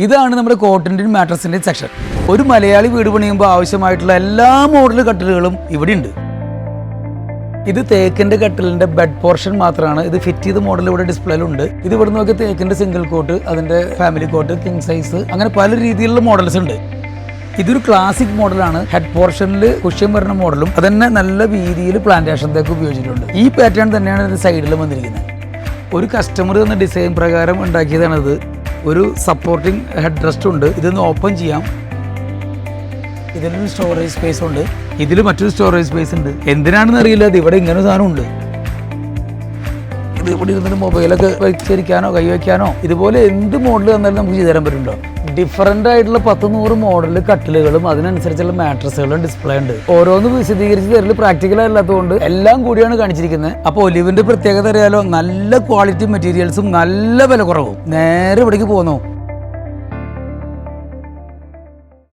ഇതാണ് നമ്മുടെ കോട്ടിൻ്റെയും മാട്രസിൻ്റെയും സെക്ഷൻ. ഒരു മലയാളി വീട് പണിയുമ്പോൾ ആവശ്യമായിട്ടുള്ള എല്ലാ മോഡൽ കട്ടിലുകളും ഇവിടെ ഉണ്ട്. ഇത് തേക്കിന്റെ കട്ടിലിന്റെ ബെഡ് പോർഷൻ മാത്രമാണ്. ഇത് ഫിറ്റ് ചെയ്ത മോഡൽ ഇവിടെ ഡിസ്പ്ലേയിലുണ്ട്. ഇത് ഇവിടെ നോക്കി തേക്കിന്റെ സിംഗിൾ കോട്ട്, അതിന്റെ ഫാമിലി കോട്ട്, കിങ് സൈസ്, അങ്ങനെ പല രീതിയിലുള്ള മോഡൽസ് ഉണ്ട്. ഇതൊരു ക്ലാസിക് മോഡലാണ്. ഹെഡ് പോർഷനിൽ കുഷ്യൻ വരുന്ന മോഡലും അതന്നെ നല്ല രീതിയിൽ പ്ലാന്റേഷൻ തേക്ക് ഉപയോഗിച്ചിട്ടുണ്ട്. ഈ പാറ്റേൺ തന്നെയാണ് ഇതിന്റെ സൈഡിൽ വന്നിരിക്കുന്നത്. ഒരു കസ്റ്റമർ എന്ന ഡിസൈൻ പ്രകാരം ഉണ്ടാക്കിയതാണിത്. ഒരു സപ്പോർട്ടിങ് ഹെഡ് റെസ്റ്റ് ഉണ്ട്. ഇതൊന്ന് ഓപ്പൺ ചെയ്യാം. ഇതിലൊരു സ്റ്റോറേജ് സ്പേസ് ഉണ്ട്. ഇതിൽ മറ്റൊരു സ്റ്റോറേജ് സ്പേസ് ഉണ്ട്. എന്തിനാണെന്ന് അറിയില്ല, ഇത് ഇവിടെ ഇങ്ങനെ സാധനം ഉണ്ട്. ഇത് ഇവിടെ ഇരുന്നിട്ട് മൊബൈലൊക്കെ വെച്ചിരിക്കാനോ കൈവയ്ക്കാനോ ഇതുപോലെ എന്ത് മോഡൽ തന്നാലും നമുക്ക് ചെയ്തു തരാൻ പറ്റുമല്ലോ. ഡിഫറൻ്റ് ആയിട്ടുള്ള 100 മോഡൽ കട്ടിലുകളും അതിനനുസരിച്ചുള്ള മാട്രസുകളും ഡിസ്പ്ലേ ഉണ്ട്. ഓരോന്ന് വിശദീകരിച്ച് തരൽ പ്രാക്ടിക്കൽ അല്ലാത്തതുകൊണ്ട് എല്ലാം കൂടിയാണ് കാണിച്ചിരിക്കുന്നത്. അപ്പോൾ ഒലിവിന്റെ പ്രത്യേകത അറിയാലോ, നല്ല ക്വാളിറ്റി മെറ്റീരിയൽസും നല്ല വില കുറവും. നേരെ ഇവിടേക്ക് പോന്നോ.